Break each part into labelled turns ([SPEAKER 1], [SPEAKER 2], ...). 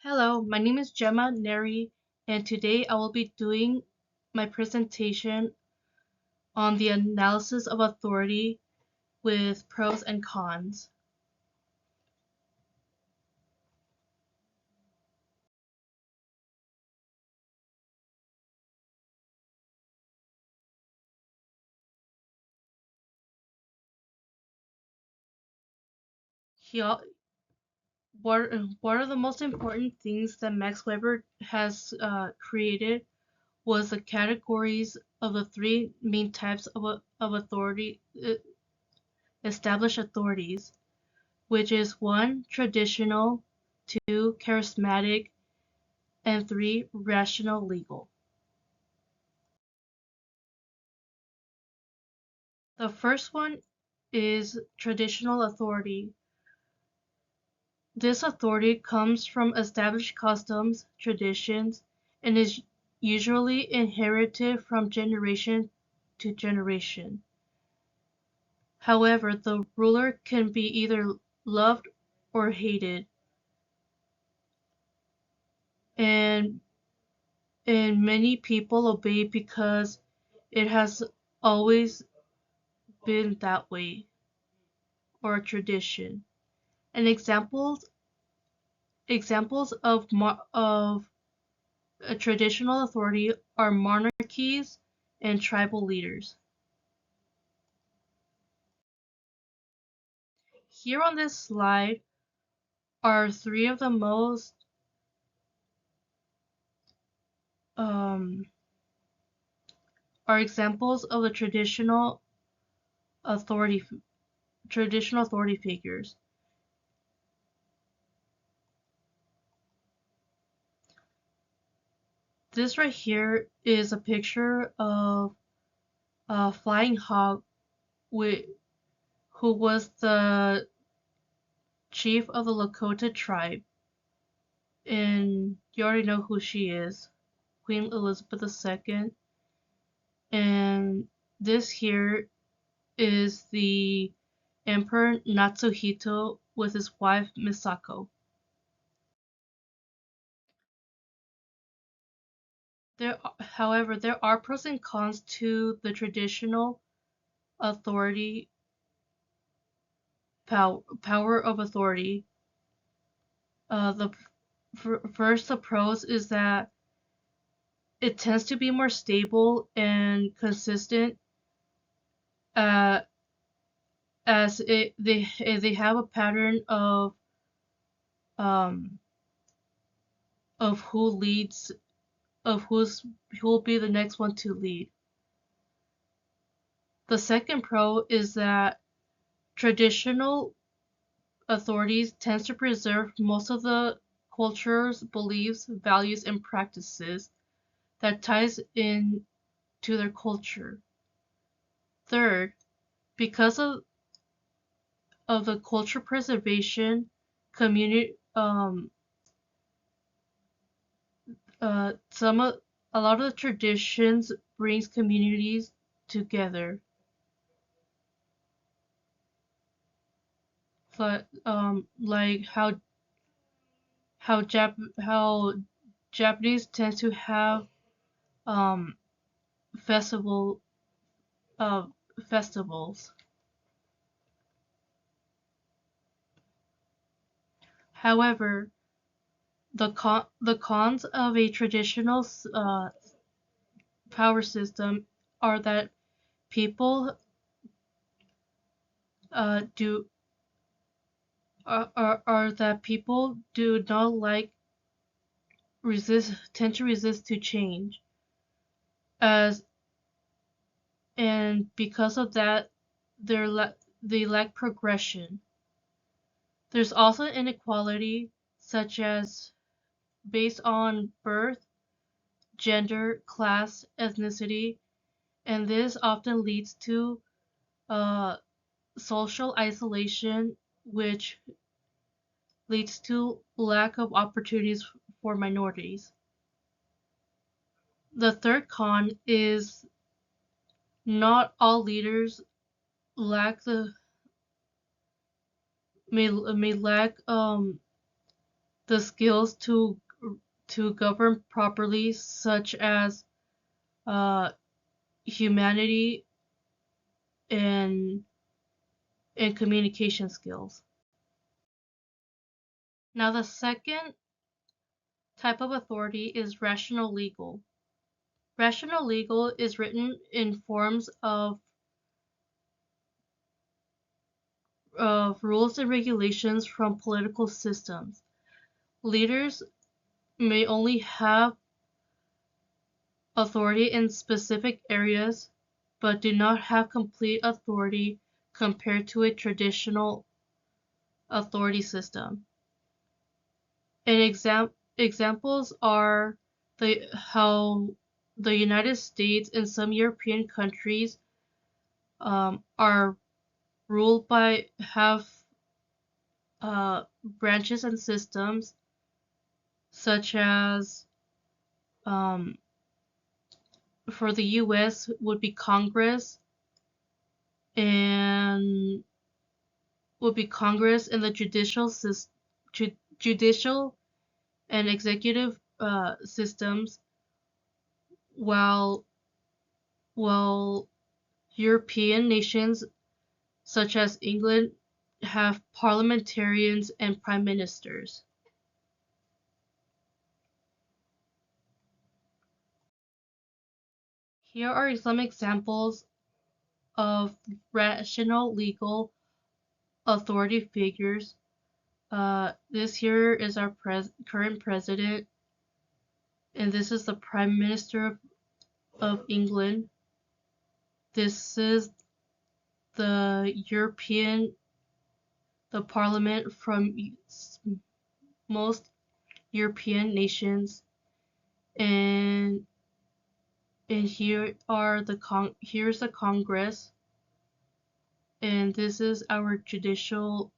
[SPEAKER 1] Hello, my name is Gemma Neri, and today I will be doing my presentation on the analysis of authority with pros and cons. He, one of the most important things that Max Weber has created was the categories of the three main types of authority, established authorities, which is one, traditional, two, charismatic, and three, rational legal. The first one is traditional authority. This authority comes from established customs, traditions, and is usually inherited from generation to generation. However, the ruler can be either loved or hated, and many people obey because it has always been that way, or a tradition. And examples of a traditional authority are monarchies and tribal leaders. Here on this slide are three of the most um, are examples of the authority traditional authority figures. This right here is a picture of a flying hog with, who was the chief of the Lakota tribe. And you already know who she is, Queen Elizabeth II. And this here is the Emperor Natsuhito with his wife Misako. However, there are pros and cons to the traditional authority power of authority. The first, the pros is that it tends to be more stable and consistent, uh, as they have a pattern um of who leads of who will be the next one to lead. The second pro is that traditional authorities tend to preserve most of the cultures, beliefs, values, and practices that ties in to their culture. Third, because of the culture preservation, community some a lot of the traditions brings communities together. But like how Japanese tend to have um festival uh festivals. However, the cons of a traditional power system are that people do are that people do not like tend to resist to change, as and because of that they lack progression. There's also inequality, such as based on birth, gender, class, ethnicity, and this often leads to uh, social isolation, which leads to lack of opportunities for minorities. The third con is not all leaders lack the may lack the skills to govern properly, such as uh, humanity and communication skills. Now, the second type of authority is rational legal. Rational legal is written in forms of rules and regulations from political systems. Leaders may only have authority in specific areas, but do not have complete authority compared to a traditional authority system. And examples are how the United States and some European countries are ruled by have branches and systems such as um, for the U.S. would be Congress and the judicial and executive systems, while while European nations such as England have parliamentarians and prime ministers. Here are some examples of rational legal authority figures. This here is our current president, and this is the Prime Minister of England. This is the Parliament from most European nations, and here's the Congress, and this is our judicial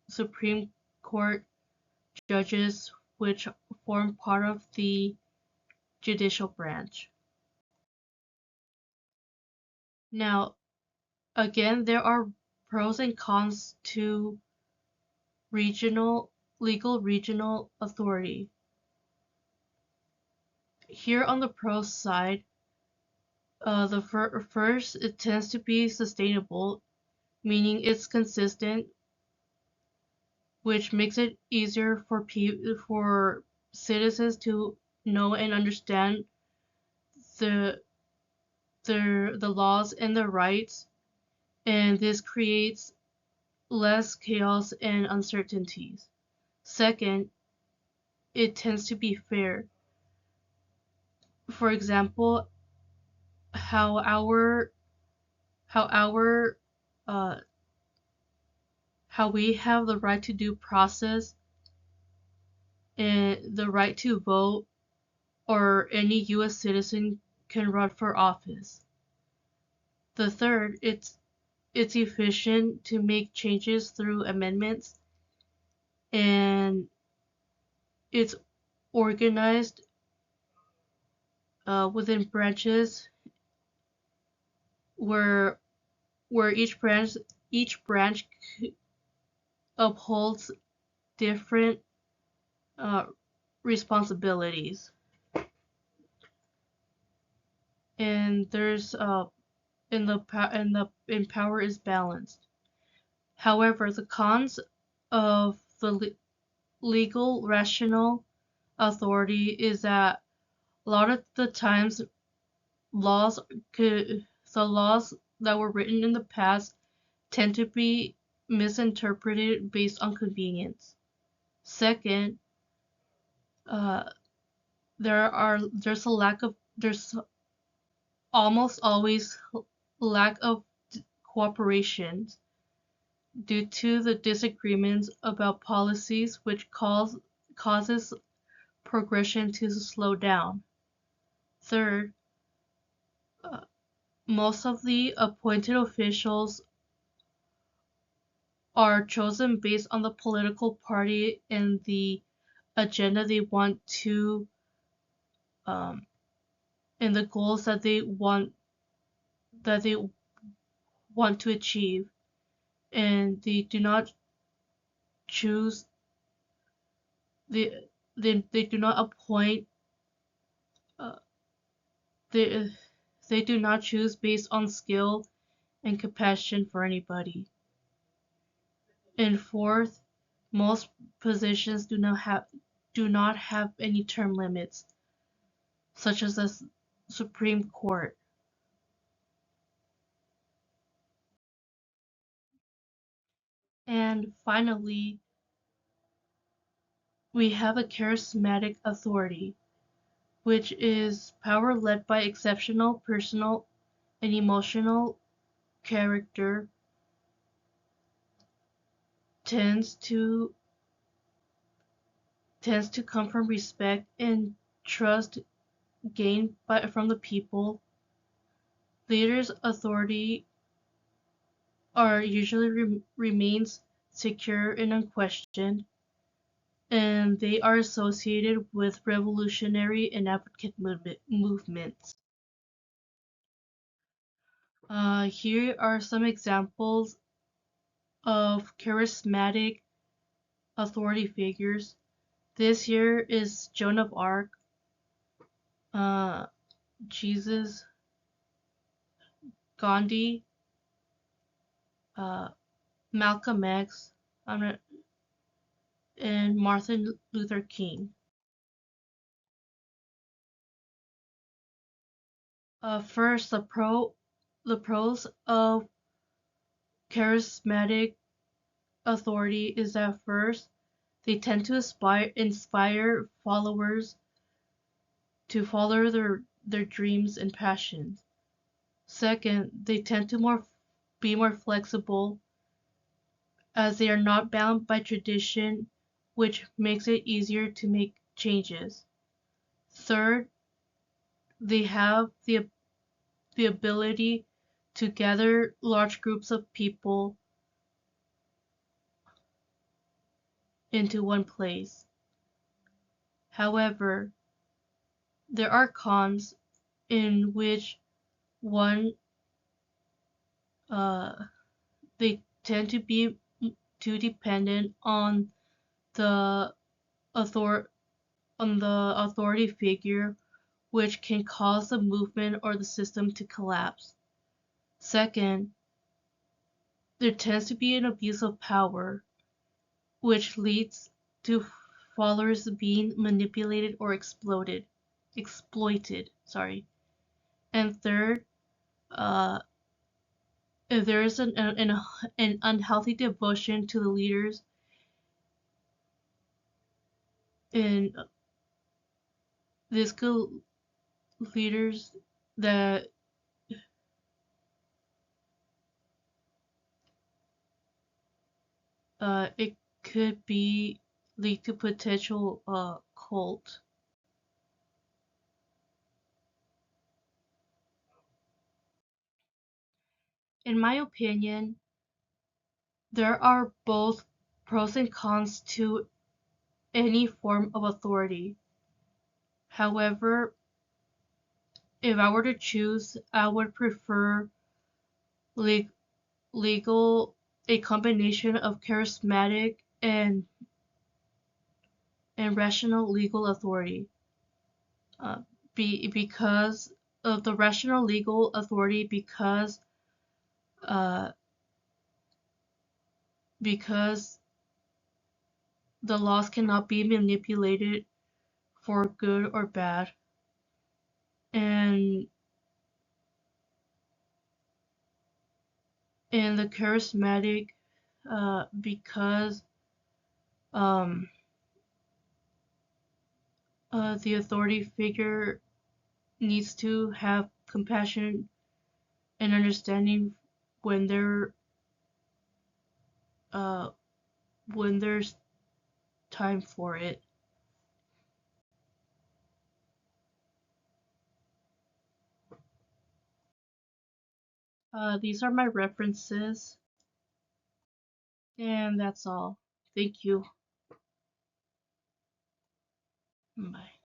[SPEAKER 1] Supreme Court judges, which form part of the judicial branch. Now, again, there are pros and cons to legal regional authority. Here on the pro side, the first, it tends to be sustainable, meaning it's consistent, which makes it easier for citizens to know and understand the the laws and the rights, and this creates less chaos and uncertainties. Second, it tends to be fair. For example, how our how our uh, how we have the right to due process and the right to vote, or any U.S. citizen can run for office. The third, it's efficient to make changes through amendments, and it's organized within branches where each branch upholds different uh, responsibilities, and there's in power is balanced. However, the cons of the legal rational authority is that a lot of the times laws the laws that were written in the past tend to be misinterpreted based on convenience. Second, uh, there's almost always lack of cooperation due to the disagreements about policies, which causes progression to slow down. Third, uh, most of the appointed officials are chosen based on the political party and the agenda they want to um, and the goals that they want to achieve, and they do not choose they they do not appoint uh, they they do not choose based on skill and compassion for anybody. And fourth, most positions do not have any term limits, such as the Supreme Court. And finally, we have a charismatic authority, which is power led by exceptional personal and emotional character, tends to tends to come from respect and trust gained from the people. Leaders' authority are usually remains secure and unquestioned, and they are associated with revolutionary and advocate movements. Here are some examples of charismatic authority figures. This here is Joan of Arc, uh, Jesus, Gandhi, uh, Malcolm X, and Martin Luther King. First, the pros of charismatic authority is that first, they tend to inspire followers to follow their dreams and passions. Second, they tend to be more flexible as they are not bound by tradition, which makes it easier to make changes. Third, they have the ability to gather large groups of people into one place. However, there are cons in which one uh, they tend to be too dependent the author on the authority figure, which can cause the movement or the system to collapse. Second, there tends to be an abuse of power, which leads to followers being manipulated or exploited. Sorry. And third, uh, if there is an unhealthy devotion to the leaders and this could leaders that it could be lead to potential cult. In my opinion, there are both pros and cons to any form of authority. However, if I were to choose, I would prefer le- legal a combination of charismatic and rational legal authority. Uh, because of the rational legal authority, uh, because the laws cannot be manipulated for good or bad, and the charismatic, because um, the authority figure needs to have compassion and understanding when they're uh, when there's time for it. These are my references, and that's all. Thank you. Bye.